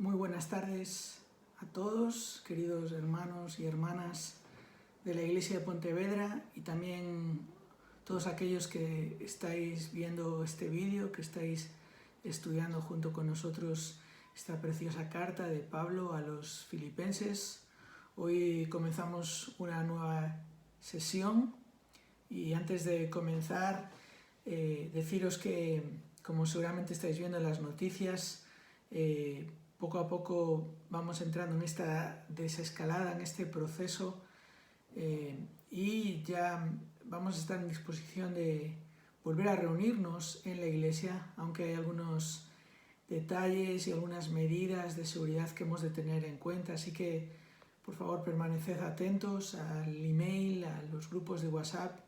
Muy buenas tardes a todos, queridos hermanos y hermanas de la Iglesia de Pontevedra, y también todos aquellos que estáis viendo este vídeo, que estáis estudiando junto con nosotros esta preciosa carta de Pablo a los filipenses. Hoy comenzamos una nueva sesión y antes de comenzar deciros que, como seguramente estáis viendo en las noticias, poco a poco vamos entrando en esta desescalada, en este proceso, y ya vamos a estar en disposición de volver a reunirnos en la iglesia, aunque hay algunos detalles y algunas medidas de seguridad que hemos de tener en cuenta. Así que, por favor, permaneced atentos al email, a los grupos de WhatsApp,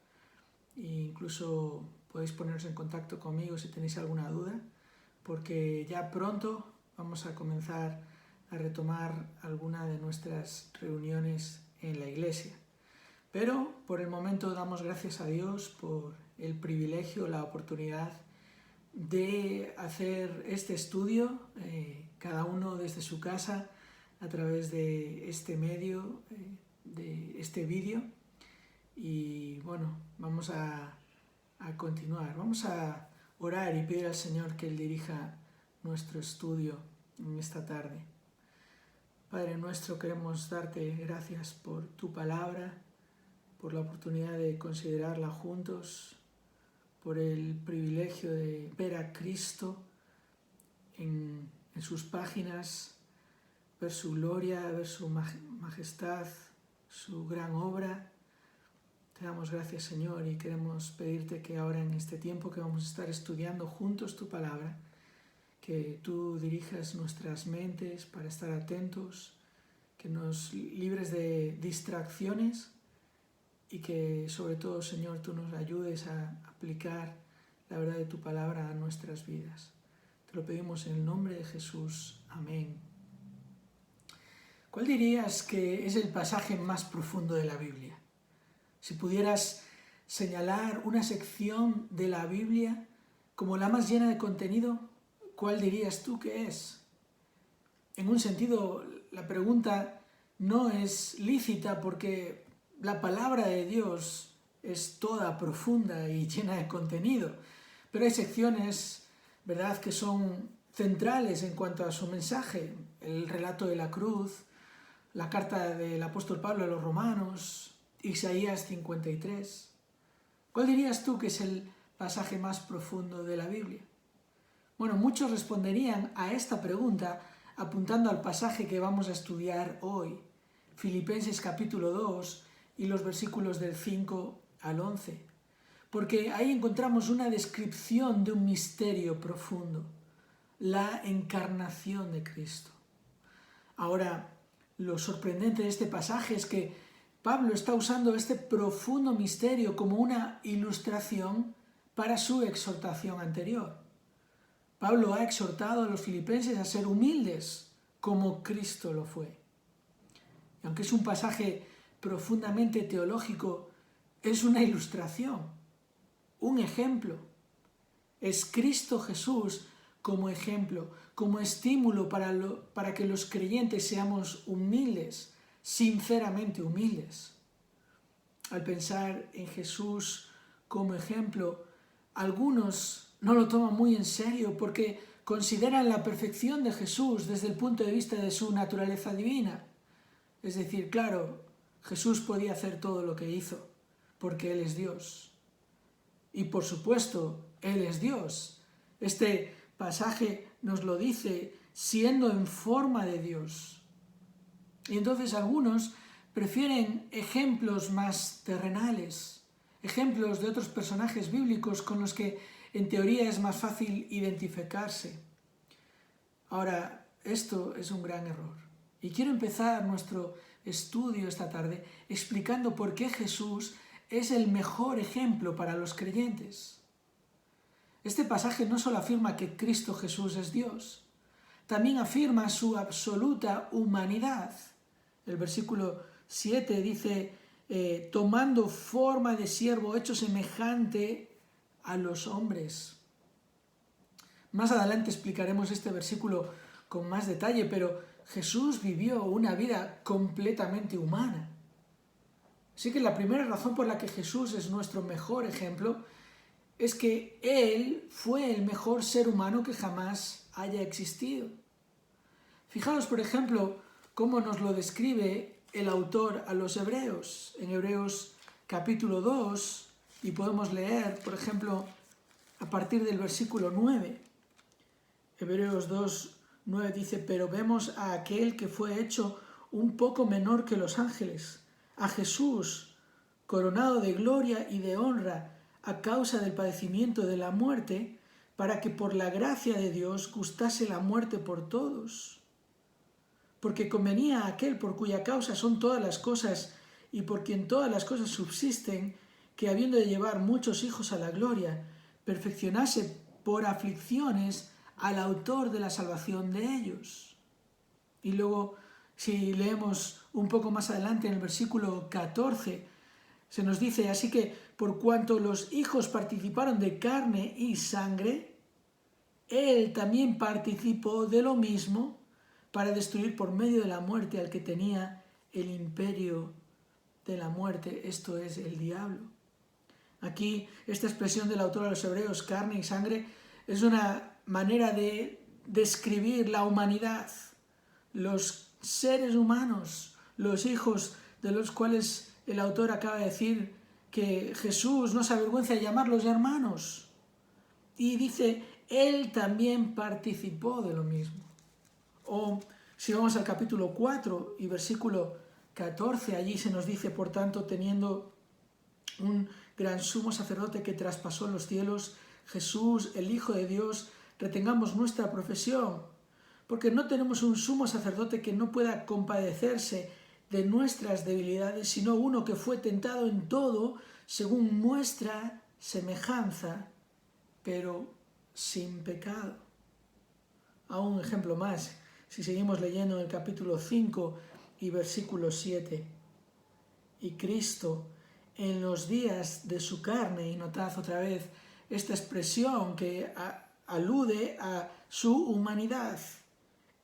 e incluso podéis poneros en contacto conmigo si tenéis alguna duda, porque ya pronto vamos a comenzar a retomar alguna de nuestras reuniones en la iglesia. Pero por el momento damos gracias a Dios por el privilegio, la oportunidad de hacer este estudio, cada uno desde su casa, a través de este medio, de este vídeo. Y bueno, vamos a continuar. Vamos a orar y pedir al Señor que Él dirija nuestro estudio en esta tarde. Padre nuestro, queremos darte gracias por tu palabra, por la oportunidad de considerarla juntos, por el privilegio de ver a Cristo en sus páginas, ver su gloria, ver su majestad, su gran obra. Te damos gracias, Señor, y queremos pedirte que ahora, en este tiempo que vamos a estar estudiando juntos tu palabra, que tú dirijas nuestras mentes para estar atentos, que nos libres de distracciones y que, sobre todo, Señor, tú nos ayudes a aplicar la verdad de tu palabra a nuestras vidas. Te lo pedimos en el nombre de Jesús. Amén. ¿Cuál dirías que es el pasaje más profundo de la Biblia? Si pudieras señalar una sección de la Biblia como la más llena de contenido, ¿cuál dirías tú que es? En un sentido, la pregunta no es lícita porque la palabra de Dios es toda profunda y llena de contenido, pero hay secciones, ¿verdad?, que son centrales en cuanto a su mensaje. El relato de la cruz, la carta del apóstol Pablo a los romanos, Isaías 53. ¿Cuál dirías tú que es el pasaje más profundo de la Biblia? Bueno, muchos responderían a esta pregunta apuntando al pasaje que vamos a estudiar hoy, Filipenses capítulo 2 y los versículos del 5 al 11, porque ahí encontramos una descripción de un misterio profundo, la encarnación de Cristo. Ahora, lo sorprendente de este pasaje es que Pablo está usando este profundo misterio como una ilustración para su exhortación anterior. Pablo ha exhortado a los filipenses a ser humildes como Cristo lo fue. Y aunque es un pasaje profundamente teológico, es una ilustración, un ejemplo. Es Cristo Jesús como ejemplo, como estímulo para que los creyentes seamos humildes, sinceramente humildes. Al pensar en Jesús como ejemplo, algunos no lo toman muy en serio porque consideran la perfección de Jesús desde el punto de vista de su naturaleza divina. Es decir, claro, Jesús podía hacer todo lo que hizo porque Él es Dios. Y por supuesto, Él es Dios. Este pasaje nos lo dice siendo en forma de Dios. Y entonces algunos prefieren ejemplos más terrenales, ejemplos de otros personajes bíblicos con los que en teoría es más fácil identificarse. Ahora, esto es un gran error. Y quiero empezar nuestro estudio esta tarde explicando por qué Jesús es el mejor ejemplo para los creyentes. Este pasaje no solo afirma que Cristo Jesús es Dios, también afirma su absoluta humanidad. El versículo 7 dice, tomando forma de siervo, hecho semejante a los hombres. Más adelante explicaremos este versículo con más detalle, pero Jesús vivió una vida completamente humana. Así que la primera razón por la que Jesús es nuestro mejor ejemplo es que Él fue el mejor ser humano que jamás haya existido. Fijaos, por ejemplo, cómo nos lo describe el autor a los Hebreos, en Hebreos capítulo 2, y podemos leer, por ejemplo, a partir del versículo 9. Hebreos 2, 9 dice: pero vemos a aquel que fue hecho un poco menor que los ángeles, a Jesús, coronado de gloria y de honra a causa del padecimiento de la muerte, para que por la gracia de Dios gustase la muerte por todos. Porque convenía a aquel por cuya causa son todas las cosas y por quien todas las cosas subsisten, que habiendo de llevar muchos hijos a la gloria, perfeccionase por aflicciones al autor de la salvación de ellos. Y luego, si leemos un poco más adelante en el versículo 14, se nos dice: así que por cuanto los hijos participaron de carne y sangre, él también participó de lo mismo, para destruir por medio de la muerte al que tenía el imperio de la muerte, esto es, el diablo. Aquí esta expresión del autor a los Hebreos, carne y sangre, es una manera de describir la humanidad, los seres humanos, los hijos de los cuales el autor acaba de decir que Jesús no se avergüenza de llamarlos hermanos. Y dice: él también participó de lo mismo. O si vamos al capítulo 4 y versículo 14, allí se nos dice: por tanto, teniendo un gran sumo sacerdote que traspasó los cielos, Jesús, el Hijo de Dios, retengamos nuestra profesión, porque no tenemos un sumo sacerdote que no pueda compadecerse de nuestras debilidades, sino uno que fue tentado en todo según nuestra semejanza, pero sin pecado. A un ejemplo más, si seguimos leyendo en el capítulo 5 y versículo 7. Y Cristo, en los días de su carne, y notad otra vez esta expresión que alude a su humanidad,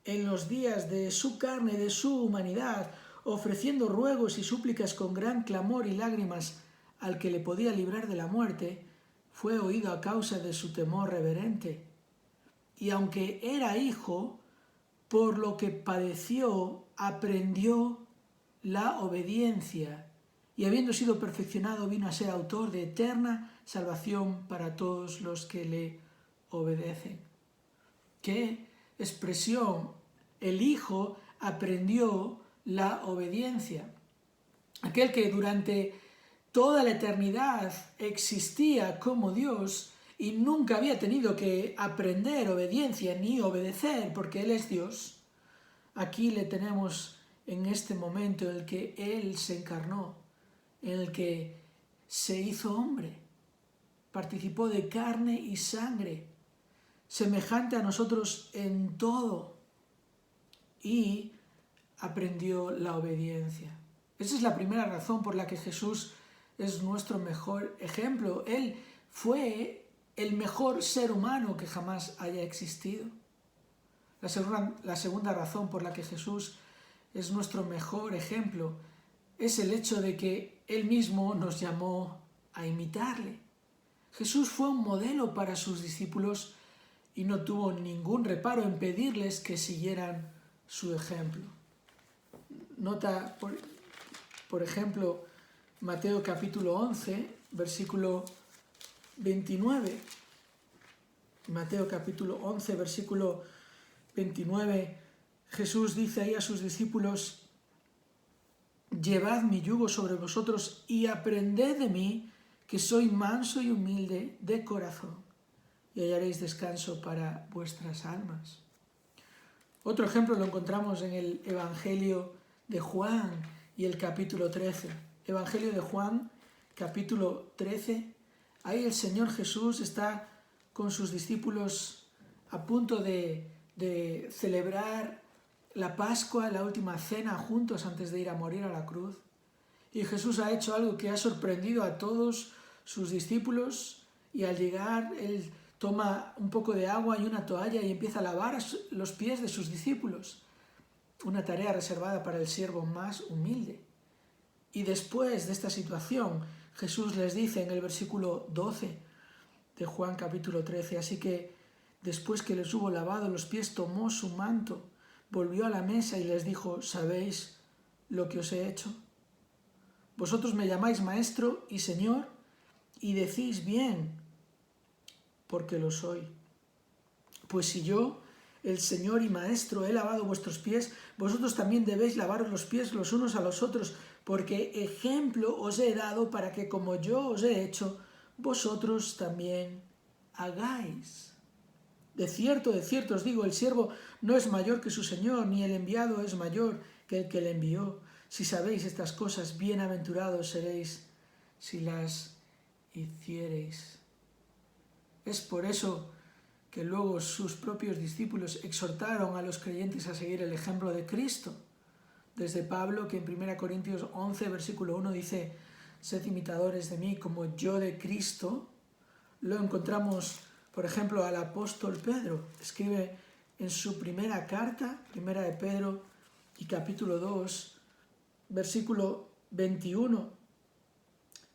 en los días de su carne, de su humanidad, ofreciendo ruegos y súplicas con gran clamor y lágrimas al que le podía librar de la muerte, fue oído a causa de su temor reverente. Y aunque era hijo, por lo que padeció, aprendió la obediencia, y habiendo sido perfeccionado, vino a ser autor de eterna salvación para todos los que le obedecen. ¿Qué expresión? El Hijo aprendió la obediencia. Aquel que durante toda la eternidad existía como Dios y nunca había tenido que aprender obediencia ni obedecer porque Él es Dios, aquí le tenemos en este momento en el que Él se encarnó, en el que se hizo hombre, participó de carne y sangre, semejante a nosotros en todo, y aprendió la obediencia. Esa es la primera razón por la que Jesús es nuestro mejor ejemplo. Él fue el mejor ser humano que jamás haya existido. La segunda razón por la que Jesús es nuestro mejor ejemplo es el hecho de que Él mismo nos llamó a imitarle. Jesús fue un modelo para sus discípulos y no tuvo ningún reparo en pedirles que siguieran su ejemplo. Nota, por ejemplo, Mateo capítulo 11, versículo 29. Mateo capítulo 11, versículo 29, Jesús dice ahí a sus discípulos: llevad mi yugo sobre vosotros y aprended de mí, que soy manso y humilde de corazón, y hallaréis descanso para vuestras almas. Otro ejemplo lo encontramos en el Evangelio de Juan y el capítulo 13. Evangelio de Juan, capítulo 13. Ahí el Señor Jesús está con sus discípulos a punto de celebrar la Pascua, la última cena juntos antes de ir a morir a la cruz. Y Jesús ha hecho algo que ha sorprendido a todos sus discípulos, y al llegar Él toma un poco de agua y una toalla y empieza a lavar los pies de sus discípulos, una tarea reservada para el siervo más humilde. Y después de esta situación, Jesús les dice en el versículo 12 de Juan capítulo 13, así que después que les hubo lavado los pies, tomó su manto, volvió a la mesa y les dijo, ¿sabéis lo que os he hecho? Vosotros me llamáis maestro y señor y decís bien, porque lo soy. Pues si yo, el Señor y Maestro, he lavado vuestros pies, vosotros también debéis lavaros los pies los unos a los otros, porque ejemplo os he dado para que como yo os he hecho, vosotros también hagáis. De cierto os digo, el siervo no es mayor que su Señor, ni el enviado es mayor que el que le envió. Si sabéis estas cosas, bienaventurados seréis si las hiciereis. Es por eso que luego sus propios discípulos exhortaron a los creyentes a seguir el ejemplo de Cristo. Desde Pablo, que en 1 Corintios 11, versículo 1 dice, sed imitadores de mí como yo de Cristo. Lo encontramos, por ejemplo, al apóstol Pedro. Escribe en su primera carta, primera de Pedro y capítulo 2, versículo 21.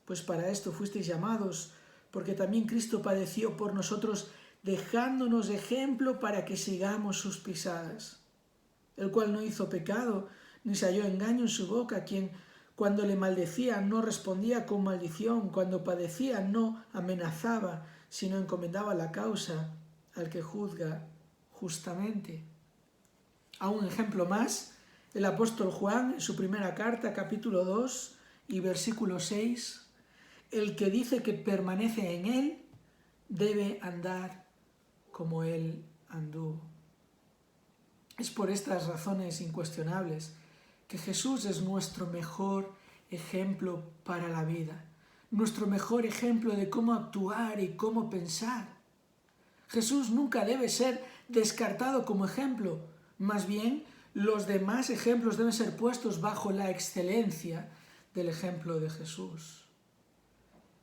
Pues para esto fuisteis llamados, porque también Cristo padeció por nosotros, dejándonos ejemplo para que sigamos sus pisadas, el cual no hizo pecado, ni se halló engaño en su boca, quien cuando le maldecía no respondía con maldición, cuando padecía no amenazaba, sino encomendaba la causa al que juzga justamente. A un ejemplo más, el apóstol Juan, en su primera carta, capítulo 2 y versículo 6, el que dice que permanece en él debe andar como él anduvo. Es por estas razones incuestionables que Jesús es nuestro mejor ejemplo para la vida, nuestro mejor ejemplo de cómo actuar y cómo pensar. Jesús nunca debe ser descartado como ejemplo, más bien los demás ejemplos deben ser puestos bajo la excelencia del ejemplo de Jesús.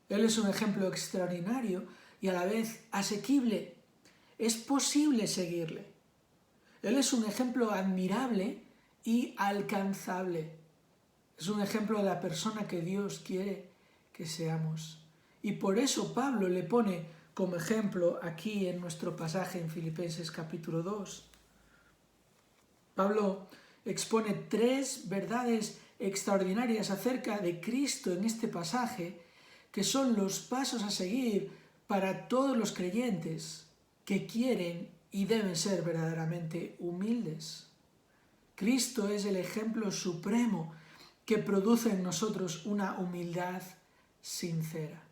Él es un ejemplo extraordinario y a la vez asequible. Es posible seguirle. Él es un ejemplo admirable y alcanzable. Es un ejemplo de la persona que Dios quiere que seamos. Y por eso Pablo le pone como ejemplo aquí en nuestro pasaje en Filipenses capítulo 2. Pablo expone 3 verdades extraordinarias acerca de Cristo en este pasaje, que son los pasos a seguir para todos los creyentes que quieren y deben ser verdaderamente humildes. Cristo es el ejemplo supremo que produce en nosotros una humildad sincera.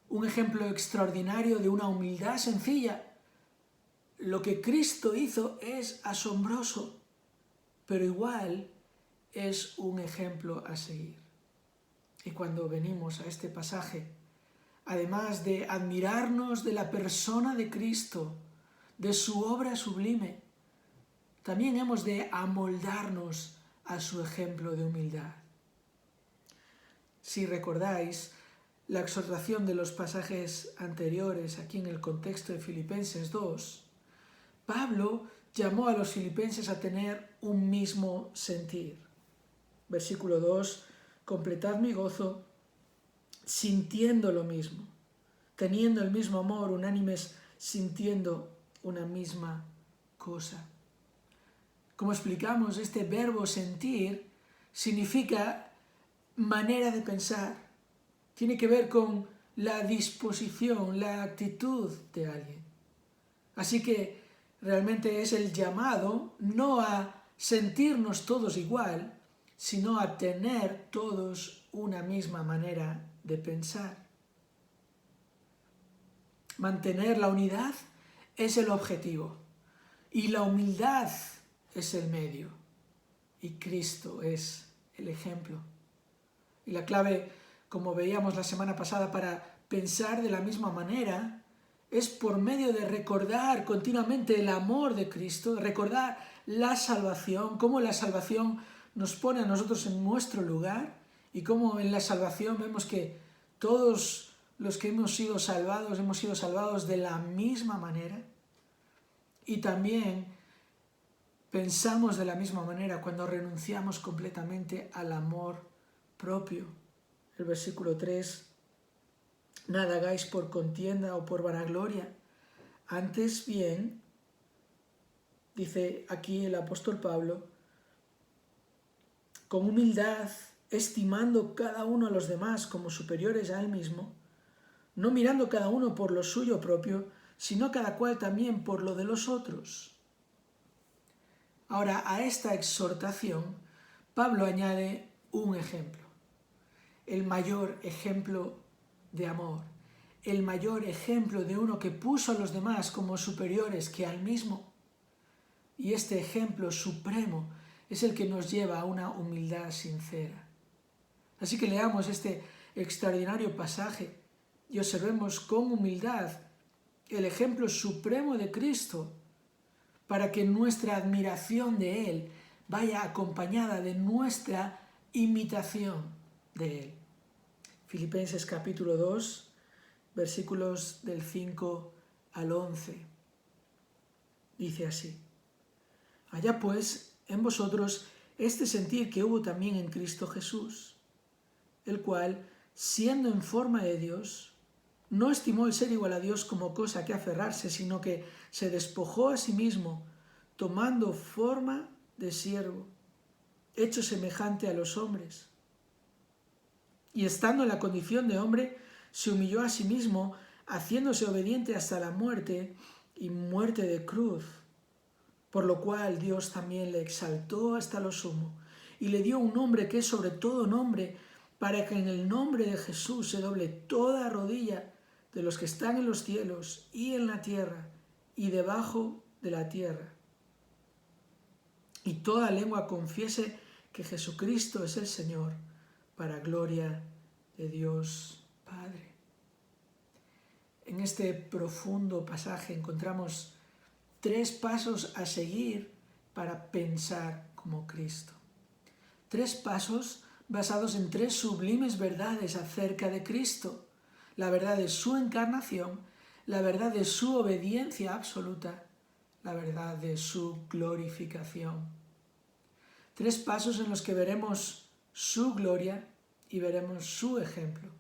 Un ejemplo extraordinario de una humildad sencilla. Lo que Cristo hizo es asombroso, pero igual es un ejemplo a seguir. Y cuando venimos a este pasaje, además de admirarnos de la persona de Cristo, de su obra sublime, también hemos de amoldarnos a su ejemplo de humildad. Si recordáis la exhortación de los pasajes anteriores aquí en el contexto de Filipenses 2, Pablo llamó a los filipenses a tener un mismo sentir. Versículo 2, completad mi gozo sintiendo lo mismo, teniendo el mismo amor, unánimes, sintiendo una misma cosa. Como explicamos, este verbo sentir significa manera de pensar. Tiene que ver con la disposición, la actitud de alguien. Así que realmente es el llamado no a sentirnos todos igual, sino a tener todos una misma manera de pensar. Mantener la unidad es el objetivo y la humildad es el medio y Cristo es el ejemplo. Y la clave, como veíamos la semana pasada, para pensar de la misma manera es por medio de recordar continuamente el amor de Cristo, recordar la salvación, cómo la salvación nos pone a nosotros en nuestro lugar y cómo en la salvación vemos que todos los que hemos sido salvados de la misma manera. Y también pensamos de la misma manera cuando renunciamos completamente al amor propio. El versículo 3, nada hagáis por contienda o por vanagloria, antes bien, dice aquí el apóstol Pablo, con humildad, estimando cada uno a los demás como superiores a él mismo, no mirando cada uno por lo suyo propio, sino cada cual también por lo de los otros. Ahora, a esta exhortación, Pablo añade un ejemplo, el mayor ejemplo de amor, el mayor ejemplo de uno que puso a los demás como superiores que al mismo. Y este ejemplo supremo es el que nos lleva a una humildad sincera. Así que leamos este extraordinario pasaje y observemos con humildad el ejemplo supremo de Cristo, para que nuestra admiración de Él vaya acompañada de nuestra imitación de Él. Filipenses capítulo 2, versículos del 5 al 11. Dice así: Haya pues en vosotros este sentir que hubo también en Cristo Jesús, el cual, siendo en forma de Dios, no estimó el ser igual a Dios como cosa que aferrarse, sino que se despojó a sí mismo, tomando forma de siervo, hecho semejante a los hombres. Y estando en la condición de hombre, se humilló a sí mismo, haciéndose obediente hasta la muerte y muerte de cruz. Por lo cual Dios también le exaltó hasta lo sumo y le dio un nombre que es sobre todo nombre, para que en el nombre de Jesús se doble toda rodilla de los que están en los cielos y en la tierra y debajo de la tierra, y toda lengua confiese que Jesucristo es el Señor, para gloria de Dios Padre. En este profundo pasaje encontramos 3 pasos a seguir para pensar como Cristo. 3 pasos basados en 3 sublimes verdades acerca de Cristo: la verdad de su encarnación, la verdad de su obediencia absoluta, la verdad de su glorificación. 3 pasos en los que veremos su gloria y veremos su ejemplo.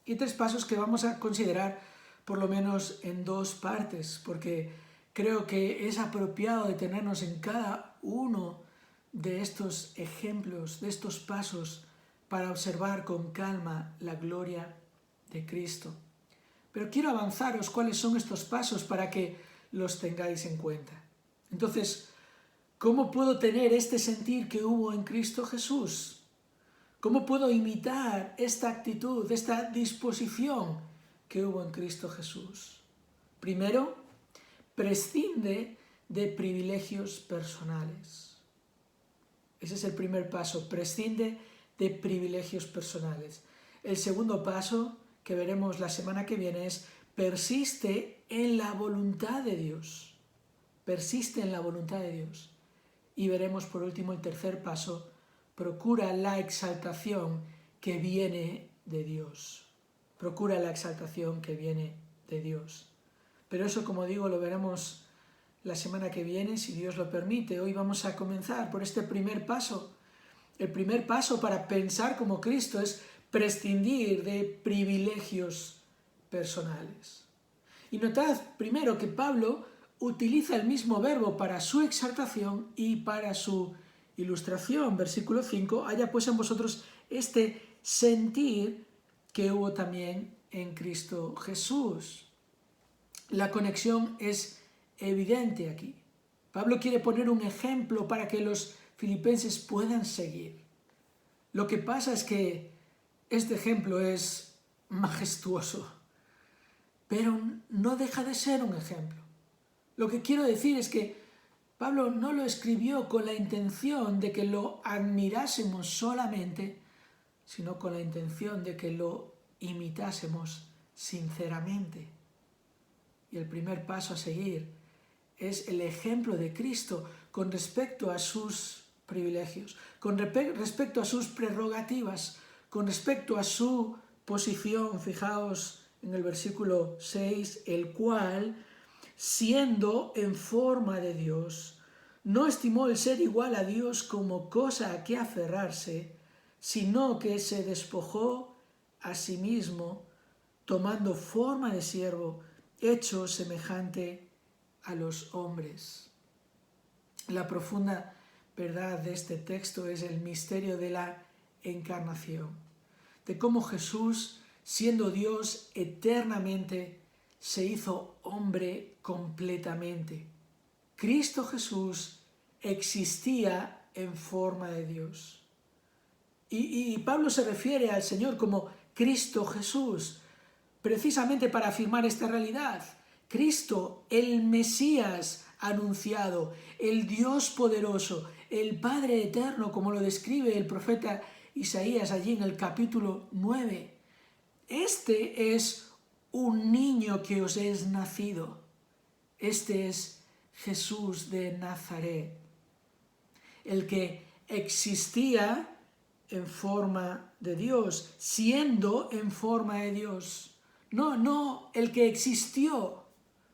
Y 3 pasos que vamos a considerar por lo menos en 2 partes, porque creo que es apropiado detenernos en cada uno de estos ejemplos, de estos pasos, para observar con calma la gloria de Cristo. Pero quiero avanzaros cuáles son estos pasos para que los tengáis en cuenta. Entonces, ¿cómo puedo tener este sentir que hubo en Cristo Jesús? ¿Cómo puedo imitar esta actitud, esta disposición que hubo en Cristo Jesús? Primero, prescinde de privilegios personales. Ese es el primer paso, prescinde de privilegios personales. El segundo paso, que veremos la semana que viene, es persiste en la voluntad de Dios. Persiste en la voluntad de Dios. Y veremos por último el tercer paso, procura la exaltación que viene de Dios. Procura la exaltación que viene de Dios. Pero eso, como digo, lo veremos la semana que viene, si Dios lo permite. Hoy vamos a comenzar por este primer paso. El primer paso para pensar como Cristo es prescindir de privilegios personales. Y notad primero que Pablo utiliza el mismo verbo para su exaltación y para su ilustración. Versículo 5, haya pues en vosotros este sentir que hubo también en Cristo Jesús. La conexión es evidente aquí. Pablo quiere poner un ejemplo para que los filipenses puedan seguir. Lo que pasa es que este ejemplo es majestuoso, pero no deja de ser un ejemplo. Lo que quiero decir es que Pablo no lo escribió con la intención de que lo admirásemos solamente, sino con la intención de que lo imitásemos sinceramente. Y el primer paso a seguir es el ejemplo de Cristo con respecto a sus privilegios, con respecto a sus prerrogativas, con respecto a su posición, fijaos en el versículo 6, el cual, siendo en forma de Dios, no estimó el ser igual a Dios como cosa a que aferrarse, sino que se despojó a sí mismo, tomando forma de siervo, hecho semejante a los hombres. La profunda verdad de este texto es el misterio de la encarnación, de cómo Jesús, siendo Dios eternamente, se hizo hombre completamente. Cristo Jesús existía en forma de Dios. Y Pablo se refiere al Señor como Cristo Jesús, precisamente para afirmar esta realidad. Cristo, el Mesías anunciado, el Dios poderoso, el Padre eterno, como lo describe el profeta Isaías allí en el capítulo 9. Este es un niño que os es nacido. Este es Jesús de Nazaret, el que existía en forma de Dios, siendo en forma de Dios. No, el que existió.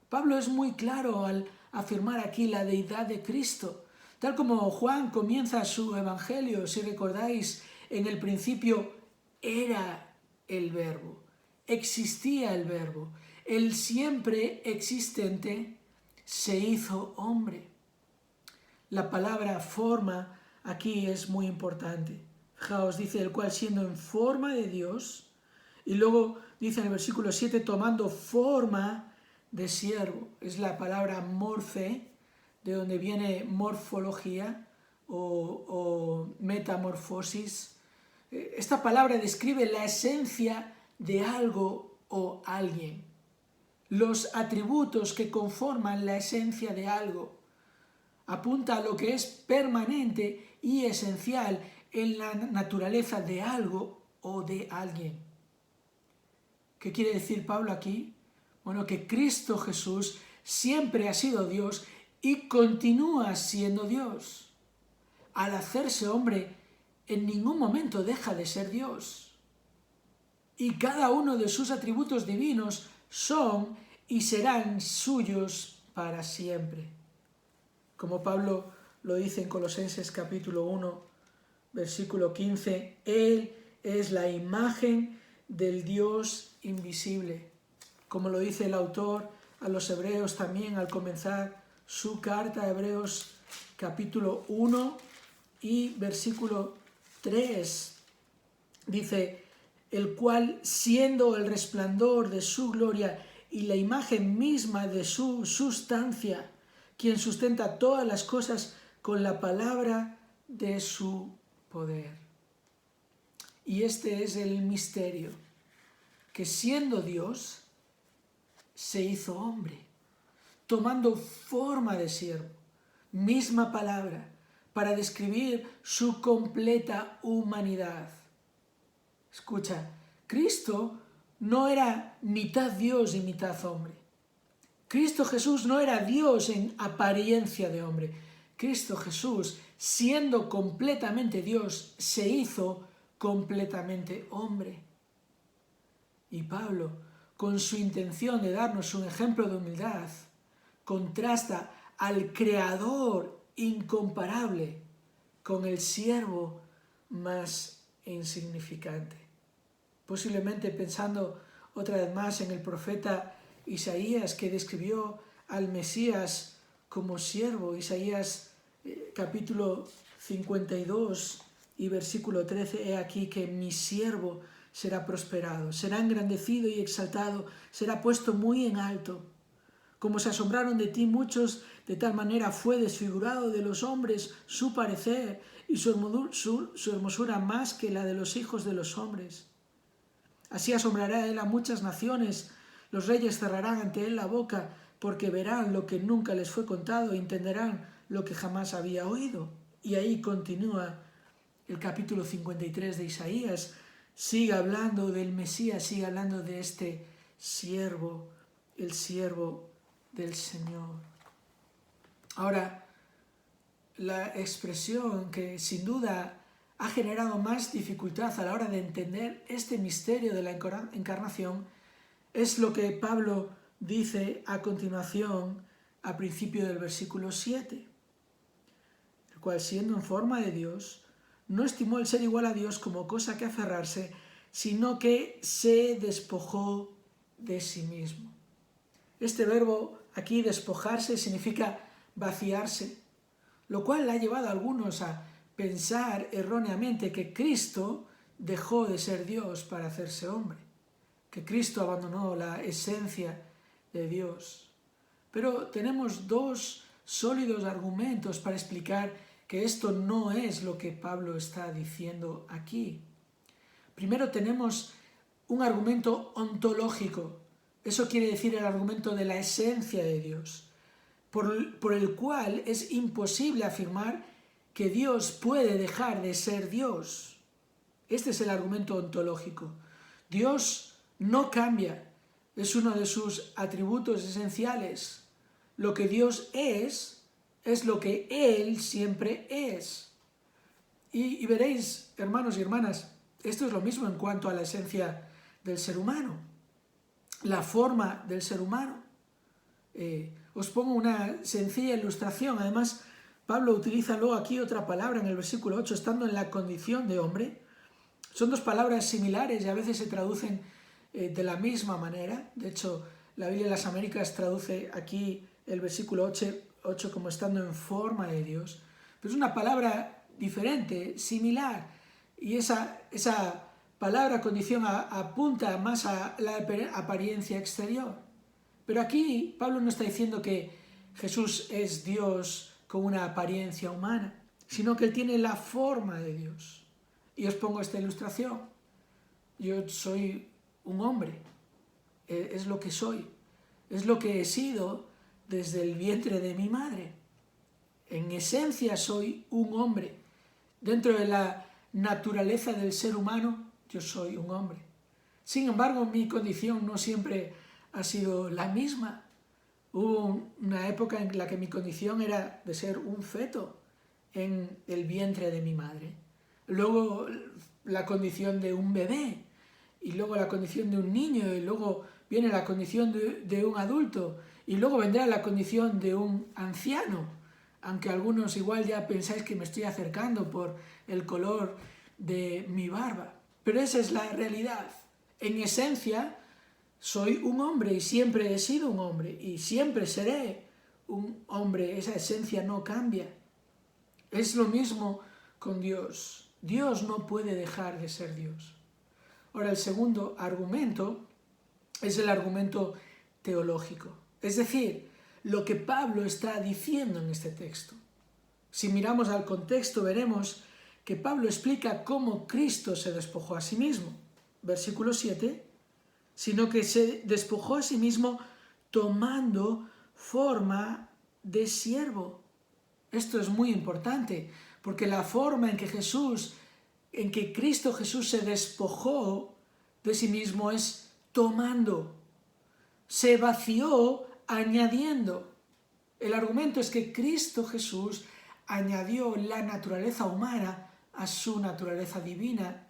Pablo es muy claro al afirmar aquí la deidad de Cristo. Tal como Juan comienza su evangelio, si recordáis, en el principio era el verbo, existía el verbo, el siempre existente se hizo hombre. La palabra forma aquí es muy importante. Fijaos, dice el cual siendo en forma de Dios, y luego dice en el versículo 7, tomando forma de siervo. Es la palabra morfe, de donde viene morfología o metamorfosis. Esta palabra describe la esencia de algo o alguien, los atributos que conforman la esencia de algo. Apunta a lo que es permanente y esencial en la naturaleza de algo o de alguien. ¿Qué quiere decir Pablo aquí? Bueno, que Cristo Jesús siempre ha sido Dios y continúa siendo Dios. Al hacerse hombre, en ningún momento deja de ser Dios. Y cada uno de sus atributos divinos son y serán suyos para siempre. Como Pablo lo dice en Colosenses capítulo 1, versículo 15, Él es la imagen del Dios invisible. Como lo dice el autor a los Hebreos también al comenzar su carta a Hebreos capítulo 1 y versículo 3, dice, el cual siendo el resplandor de su gloria y la imagen misma de su sustancia, quien sustenta todas las cosas con la palabra de su poder. Y este es el misterio, que siendo Dios, se hizo hombre, tomando forma de siervo, misma palabra, para describir su completa humanidad. Escucha, Cristo no era mitad Dios y mitad hombre. Cristo Jesús no era Dios en apariencia de hombre. Cristo Jesús, siendo completamente Dios, se hizo completamente hombre. Y Pablo, con su intención de darnos un ejemplo de humildad, contrasta al Creador incomparable con el siervo más insignificante. Posiblemente pensando otra vez más en el profeta Isaías, que describió al Mesías como siervo. Isaías capítulo 52 y versículo 13, he aquí que mi siervo será prosperado, será engrandecido y exaltado, será puesto muy en alto. Como se asombraron de ti muchos, de tal manera fue desfigurado de los hombres su parecer y su hermosura más que la de los hijos de los hombres. Así asombrará él a muchas naciones, los reyes cerrarán ante él la boca, porque verán lo que nunca les fue contado e entenderán lo que jamás había oído. Y ahí continúa el capítulo 53 de Isaías, sigue hablando del Mesías, sigue hablando de este siervo, el siervo del Señor. Ahora, la expresión que sin duda ha generado más dificultad a la hora de entender este misterio de la encarnación es lo que Pablo dice a continuación, a principio del versículo 7, el cual, siendo en forma de Dios, no estimó el ser igual a Dios como cosa que aferrarse, sino que se despojó de sí mismo. Este verbo aquí, despojarse, significa vaciarse, lo cual ha llevado a algunos a pensar erróneamente que Cristo dejó de ser Dios para hacerse hombre, que Cristo abandonó la esencia de Dios. Pero tenemos dos sólidos argumentos para explicar que esto no es lo que Pablo está diciendo aquí. Primero tenemos un argumento ontológico, eso quiere decir el argumento de la esencia de Dios, por el cual es imposible afirmar que Dios puede dejar de ser Dios. Este es el argumento ontológico. Dios no cambia, es uno de sus atributos esenciales. Lo que Dios es lo que Él siempre es. Y veréis, hermanos y hermanas, esto es lo mismo en cuanto a la esencia del ser humano, la forma del ser humano. Os pongo una sencilla ilustración. Además, Pablo utiliza luego aquí otra palabra en el versículo 8, estando en la condición de hombre. Son dos palabras similares y a veces se traducen de la misma manera. De hecho, la Biblia de las Américas traduce aquí el versículo 8 como estando en forma de Dios. Pero es una palabra diferente, similar. Y esa palabra condición apunta más a la apariencia exterior. Pero aquí Pablo no está diciendo que Jesús es Dios con una apariencia humana, sino que Él tiene la forma de Dios. Y os pongo esta ilustración. Yo soy un hombre, es lo que soy, es lo que he sido desde el vientre de mi madre. En esencia soy un hombre. Dentro de la naturaleza del ser humano, yo soy un hombre. Sin embargo, mi condición no siempre ha sido la misma. Hubo una época en la que mi condición era de ser un feto en el vientre de mi madre. Luego la condición de un bebé, y luego la condición de un niño, y luego viene la condición de un adulto, y luego vendrá la condición de un anciano, aunque algunos igual ya pensáis que me estoy acercando por el color de mi barba. Pero esa es la realidad. En esencia, soy un hombre y siempre he sido un hombre y siempre seré un hombre. Esa esencia no cambia. Es lo mismo con Dios. Dios no puede dejar de ser Dios. Ahora, el segundo argumento es el argumento teológico. Es decir, lo que Pablo está diciendo en este texto. Si miramos al contexto, veremos que Pablo explica cómo Cristo se despojó a sí mismo. Versículo 7, sino que se despojó a sí mismo tomando forma de siervo. Esto es muy importante, porque la forma en que Cristo Jesús se despojó de sí mismo es tomando. Se vació añadiendo. El argumento es que Cristo Jesús añadió la naturaleza humana a su naturaleza divina.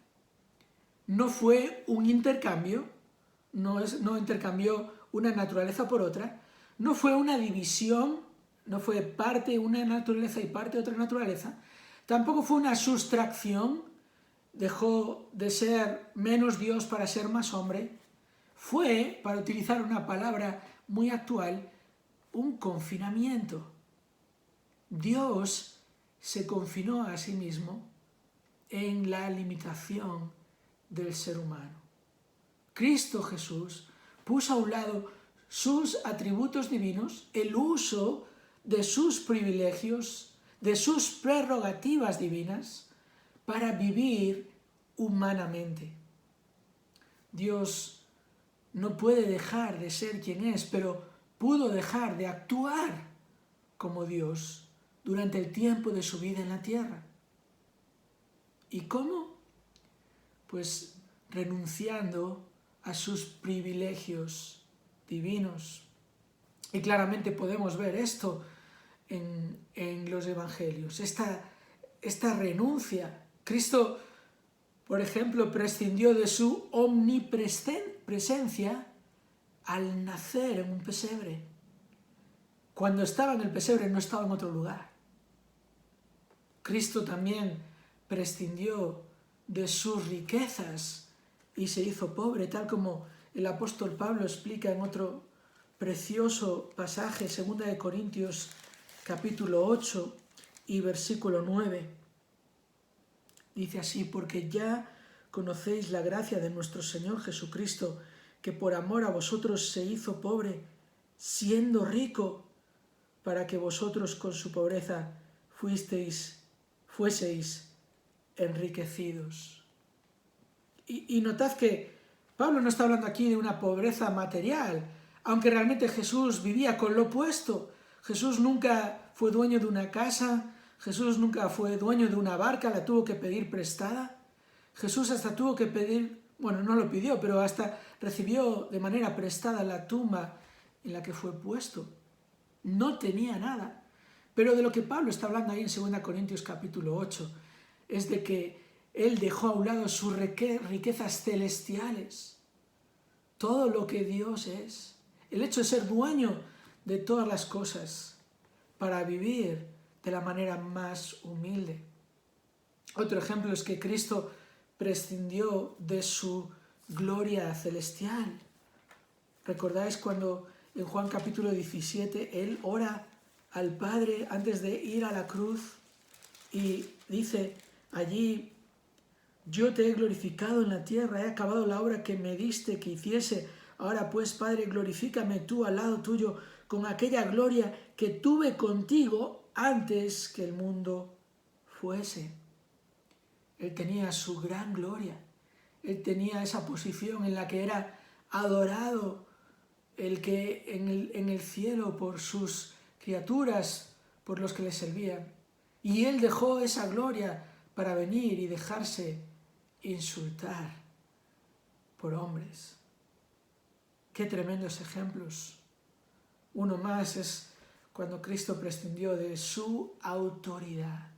No fue un intercambio, no intercambió una naturaleza por otra, no fue una división, no fue parte una naturaleza y parte otra naturaleza, tampoco fue una sustracción, dejó de ser menos Dios para ser más hombre, fue, para utilizar una palabra muy actual, un confinamiento. Dios se confinó a sí mismo en la limitación del ser humano. Cristo Jesús puso a un lado sus atributos divinos, el uso de sus privilegios, de sus prerrogativas divinas, para vivir humanamente. Dios no puede dejar de ser quien es, pero pudo dejar de actuar como Dios durante el tiempo de su vida en la tierra. ¿Y cómo? Pues renunciando a sus privilegios divinos. Y claramente podemos ver esto en los evangelios, esta renuncia Cristo, por ejemplo, prescindió de su omnipresencia al nacer en un pesebre. Cuando estaba en el pesebre no estaba en otro lugar. Cristo también prescindió de sus riquezas y se hizo pobre, tal como el apóstol Pablo explica en otro precioso pasaje, 2 Corintios capítulo 8 y versículo 9. Dice así: porque ya conocéis la gracia de nuestro Señor Jesucristo, que por amor a vosotros se hizo pobre, siendo rico, para que vosotros con su pobreza fueseis enriquecidos. Y notad que Pablo no está hablando aquí de una pobreza material, aunque realmente Jesús vivía con lo opuesto. Jesús nunca fue dueño de una casa, Jesús nunca fue dueño de una barca, la tuvo que pedir prestada. Jesús hasta tuvo que pedir, bueno, no lo pidió, pero hasta recibió de manera prestada la tumba en la que fue puesto. No tenía nada. Pero de lo que Pablo está hablando ahí en 2 Corintios capítulo 8 es de que él dejó a un lado sus riquezas celestiales, todo lo que Dios es, el hecho de ser dueño de todas las cosas, para vivir de la manera más humilde. Otro ejemplo es que Cristo prescindió de su gloria celestial. ¿Recordáis cuando en Juan capítulo 17 él ora al Padre antes de ir a la cruz y dice allí: yo te he glorificado en la tierra, he acabado la obra que me diste que hiciese. Ahora pues, Padre, glorifícame tú al lado tuyo con aquella gloria que tuve contigo antes que el mundo fuese. Él tenía su gran gloria. Él tenía esa posición en la que era adorado el que en el cielo por sus criaturas, por los que le servían. Y él dejó esa gloria para venir y dejarse insultar por hombres. Qué tremendos ejemplos. Uno más es cuando Cristo prescindió de su autoridad.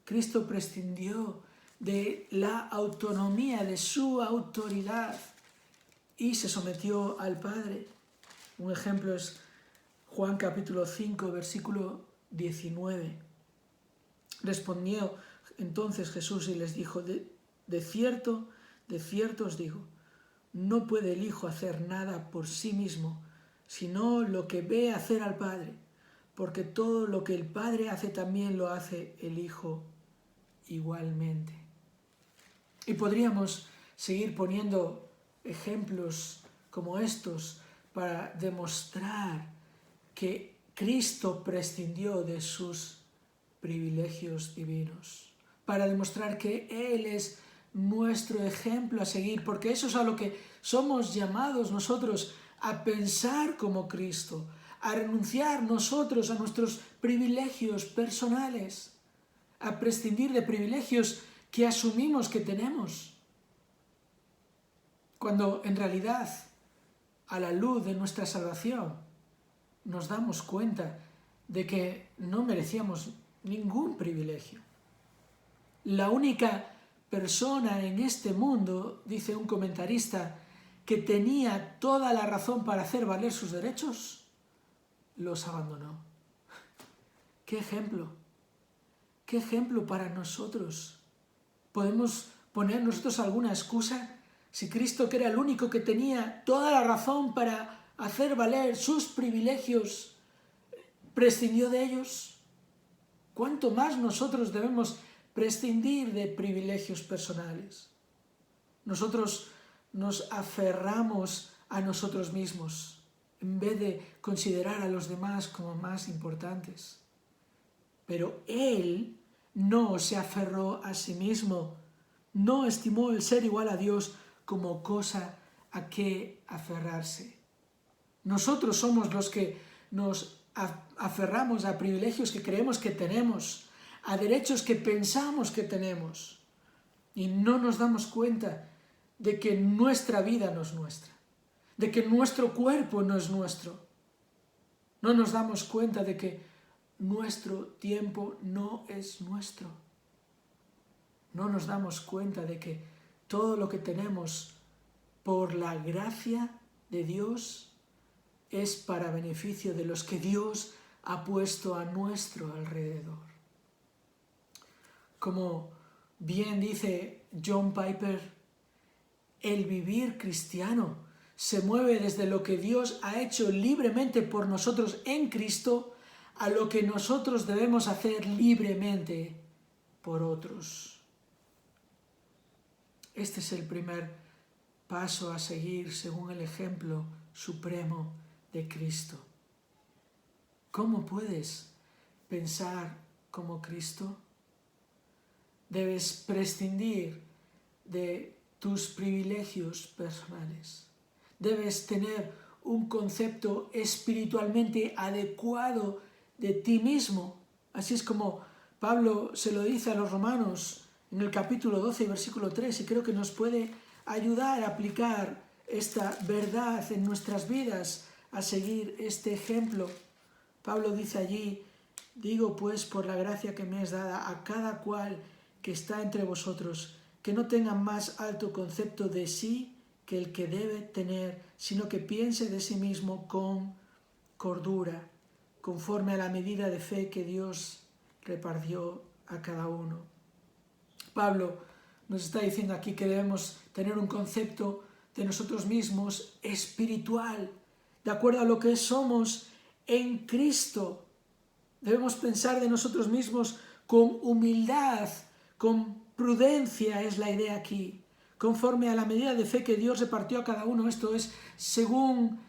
Cristo prescindió de la autonomía, de su autoridad, y se sometió al Padre. Un ejemplo es Juan capítulo 5, versículo 19. Respondió entonces Jesús y les dijo: de cierto os digo, no puede el Hijo hacer nada por sí mismo, sino lo que ve hacer al Padre, porque todo lo que el Padre hace también lo hace el Hijo igualmente. Y podríamos seguir poniendo ejemplos como estos para demostrar que Cristo prescindió de sus privilegios divinos, para demostrar que Él es nuestro ejemplo a seguir, porque eso es a lo que somos llamados nosotros, a pensar como Cristo, a renunciar nosotros a nuestros privilegios personales, a prescindir de privilegios que asumimos que tenemos, cuando en realidad, a la luz de nuestra salvación, nos damos cuenta de que no merecíamos ningún privilegio. La única persona en este mundo, dice un comentarista, que tenía toda la razón para hacer valer sus derechos, los abandonó. ¡Qué ejemplo! ¡Qué ejemplo para nosotros! ¿Podemos poner nosotros alguna excusa? Si Cristo, que era el único que tenía toda la razón para hacer valer sus privilegios, prescindió de ellos, ¿cuánto más nosotros debemos prescindir de privilegios personales? Nosotros nos aferramos a nosotros mismos en vez de considerar a los demás como más importantes. Pero Él no se aferró a sí mismo, no estimó el ser igual a Dios como cosa a que aferrarse. Nosotros somos los que nos aferramos a privilegios que creemos que tenemos, a derechos que pensamos que tenemos, y no nos damos cuenta de que nuestra vida no es nuestra, de que nuestro cuerpo no es nuestro. No nos damos cuenta de que nuestro tiempo no es nuestro. no nos damos cuenta de que todo lo que tenemos por la gracia de Dios es para beneficio de los que Dios ha puesto a nuestro alrededor. Como bien dice John Piper, el vivir cristiano se mueve desde lo que Dios ha hecho libremente por nosotros en Cristo a lo que nosotros debemos hacer libremente por otros. Este es el primer paso a seguir según el ejemplo supremo de Cristo. ¿Cómo puedes pensar como Cristo? Debes prescindir de tus privilegios personales. Debes tener un concepto espiritualmente adecuado de ti mismo. Así es como Pablo se lo dice a los romanos en el capítulo 12, versículo 3, y creo que nos puede ayudar a aplicar esta verdad en nuestras vidas, a seguir este ejemplo. Pablo dice allí: digo pues por la gracia que me es dada a cada cual que está entre vosotros, que no tenga más alto concepto de sí que el que debe tener, sino que piense de sí mismo con cordura, conforme a la medida de fe que Dios repartió a cada uno. Pablo nos está diciendo aquí que debemos tener un concepto de nosotros mismos espiritual, de acuerdo a lo que somos en Cristo. Debemos pensar de nosotros mismos con humildad, con prudencia, es la idea aquí, conforme a la medida de fe que Dios repartió a cada uno. Esto es según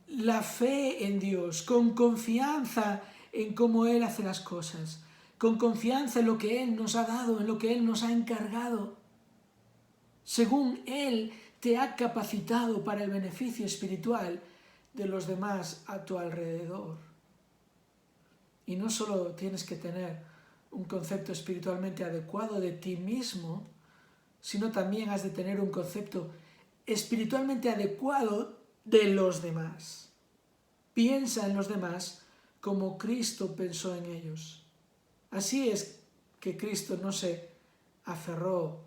la fe en Dios, con confianza en cómo Él hace las cosas, con confianza en lo que Él nos ha dado, en lo que Él nos ha encargado, según Él te ha capacitado para el beneficio espiritual de los demás a tu alrededor. Y no solo tienes que tener un concepto espiritualmente adecuado de ti mismo, sino también has de tener un concepto espiritualmente adecuado de los demás. Piensa en los demás como Cristo pensó en ellos. Así es que Cristo no se aferró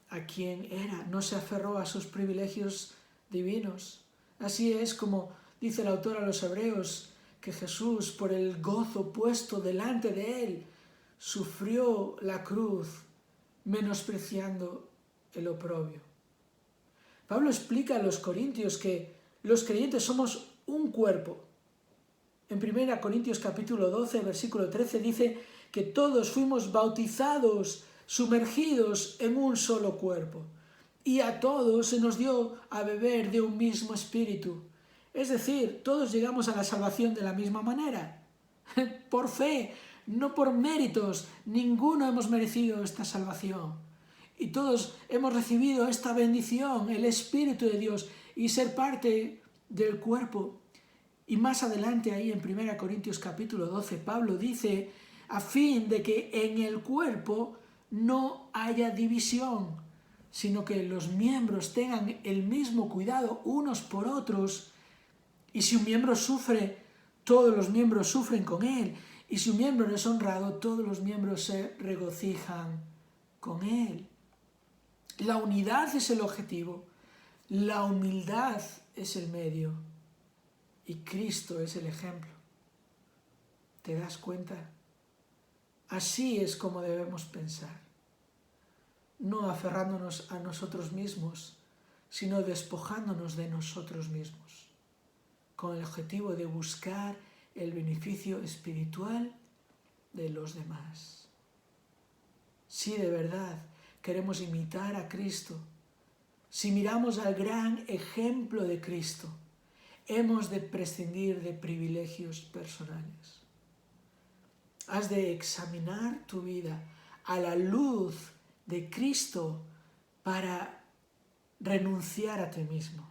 a quien era, no se aferró a sus privilegios divinos. Así es como dice el autor a los Hebreos, que Jesús, por el gozo puesto delante de él, sufrió la cruz, menospreciando el oprobio. Pablo explica a los corintios que los creyentes somos un cuerpo. En 1 Corintios capítulo 12, versículo 13 dice que todos fuimos bautizados, sumergidos en un solo cuerpo, y a todos se nos dio a beber de un mismo espíritu. Es decir, todos llegamos a la salvación de la misma manera, por fe, no por méritos. Ninguno hemos merecido esta salvación. Y todos hemos recibido esta bendición, el Espíritu de Dios, y ser parte del cuerpo. Y más adelante ahí en 1 Corintios capítulo 12, Pablo dice, a fin de que en el cuerpo no haya división, sino que los miembros tengan el mismo cuidado unos por otros. Y si un miembro sufre, todos los miembros sufren con él. Y si un miembro es honrado, todos los miembros se regocijan con él. La unidad es el objetivo, la humildad es el medio y Cristo es el ejemplo. ¿Te das cuenta? Así es como debemos pensar, no aferrándonos a nosotros mismos, sino despojándonos de nosotros mismos, con el objetivo de buscar el beneficio espiritual de los demás. Si de verdad queremos imitar a Cristo, si miramos al gran ejemplo de Cristo, hemos de prescindir de privilegios personales. Has de examinar tu vida a la luz de Cristo para renunciar a ti mismo,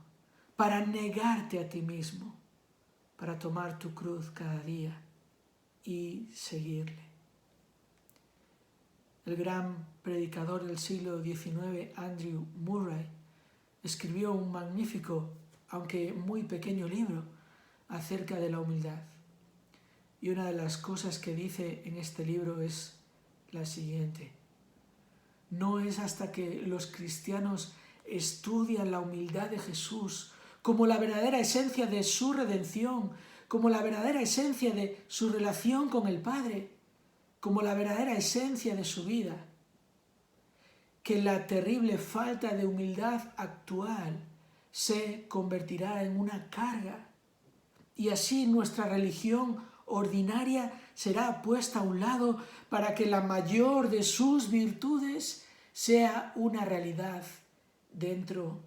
para negarte a ti mismo, para tomar tu cruz cada día y seguirle. El gran predicador del siglo XIX, Andrew Murray, escribió un magnífico, aunque muy pequeño libro acerca de la humildad. Y una de las cosas que dice en este libro es la siguiente: no es hasta que los cristianos estudian la humildad de Jesús como la verdadera esencia de su redención, como la verdadera esencia de su relación con el Padre, como la verdadera esencia de su vida, que la terrible falta de humildad actual se convertirá en una carga, y así nuestra religión ordinaria será puesta a un lado para que la mayor de sus virtudes sea una realidad dentro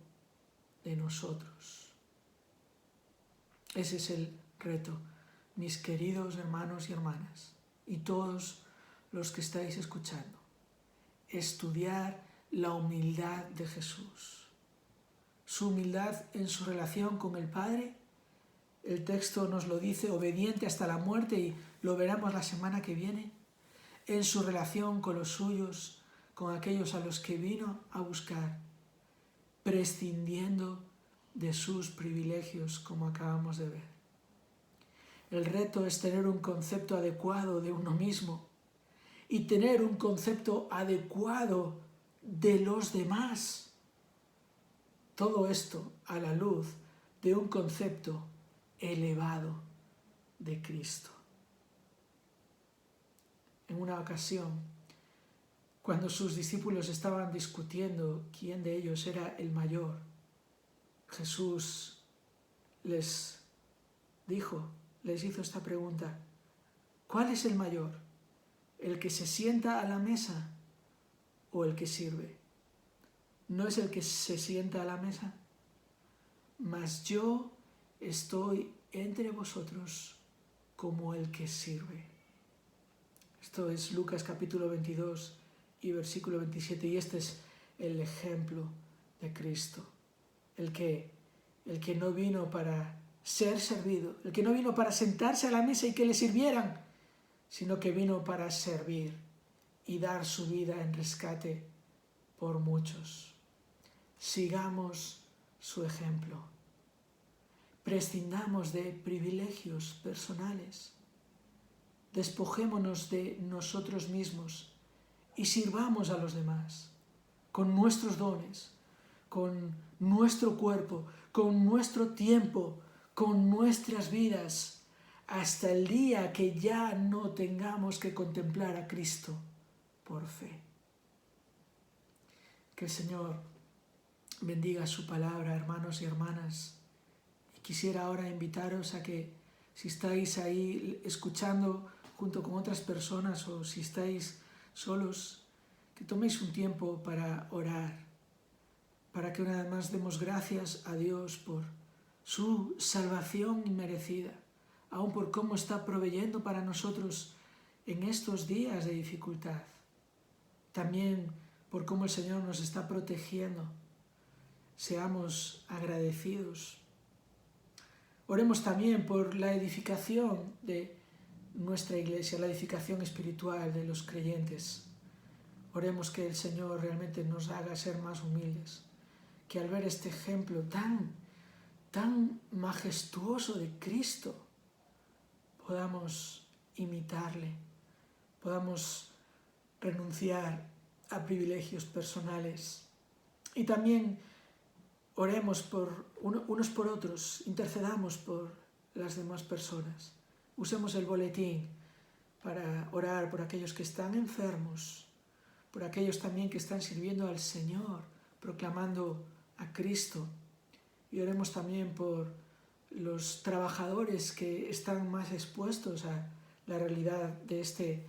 de nosotros. Ese es el reto, mis queridos hermanos y hermanas, y todos los que estáis escuchando. Estudiar la humildad de Jesús. Su humildad en su relación con el Padre. El texto nos lo dice, obediente hasta la muerte, y lo veremos la semana que viene. En su relación con los suyos, con aquellos a los que vino a buscar, prescindiendo de sus privilegios, como acabamos de ver. El reto es tener un concepto adecuado de uno mismo y tener un concepto adecuado de los demás. Todo esto a la luz de un concepto elevado de Cristo. En una ocasión, cuando sus discípulos estaban discutiendo quién de ellos era el mayor, Jesús les hizo esta pregunta: ¿cuál es el mayor? ¿El que se sienta a la mesa o el que sirve? ¿No es el que se sienta a la mesa? Mas yo estoy entre vosotros como el que sirve. Esto es Lucas capítulo 22 y versículo 27, y este es el ejemplo de Cristo. El que no vino para ser servido, el que no vino para sentarse a la mesa y que le sirvieran, sino que vino para servir y dar su vida en rescate por muchos. Sigamos su ejemplo. Prescindamos de privilegios personales. Despojémonos de nosotros mismos y sirvamos a los demás con nuestros dones, con nuestro cuerpo, con nuestro tiempo, con nuestras vidas, hasta el día que ya no tengamos que contemplar a Cristo por fe. Que el Señor bendiga su palabra, hermanos y hermanas. Y quisiera ahora invitaros a que, si estáis ahí escuchando junto con otras personas o si estáis solos, que toméis un tiempo para orar, para que una vez más demos gracias a Dios por su salvación inmerecida, aun por cómo está proveyendo para nosotros en estos días de dificultad. También por cómo el Señor nos está protegiendo. Seamos agradecidos. Oremos también por la edificación de nuestra iglesia, la edificación espiritual de los creyentes. Oremos que el Señor realmente nos haga ser más humildes, que al ver este ejemplo tan majestuoso de Cristo, podamos imitarle, podamos renunciar a privilegios personales. Y también oremos unos por otros, intercedamos por las demás personas. Usemos el boletín para orar por aquellos que están enfermos, por aquellos también que están sirviendo al Señor, proclamando a Cristo. Y oremos también por los trabajadores que están más expuestos a la realidad de este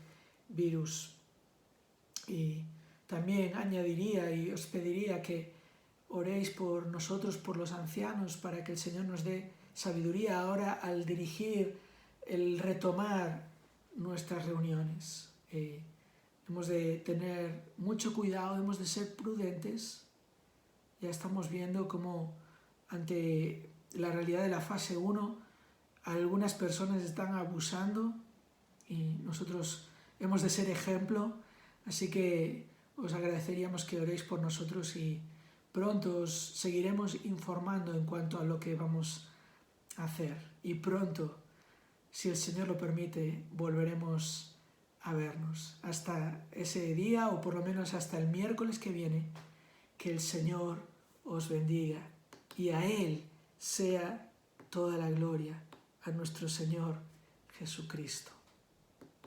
virus. Y también añadiría y os pediría que oréis por nosotros, por los ancianos, para que el Señor nos dé sabiduría ahora al dirigir, el retomar nuestras reuniones. Hemos de tener mucho cuidado, hemos de ser prudentes. Ya estamos viendo cómo ante la realidad de la fase 1 algunas personas están abusando y nosotros hemos de ser ejemplo. Así que os agradeceríamos que oréis por nosotros y pronto os seguiremos informando en cuanto a lo que vamos a hacer. Y pronto, si el Señor lo permite, volveremos a vernos. Hasta ese día, o por lo menos hasta el miércoles que viene, que el Señor os bendiga y a Él sea toda la gloria, a nuestro Señor Jesucristo.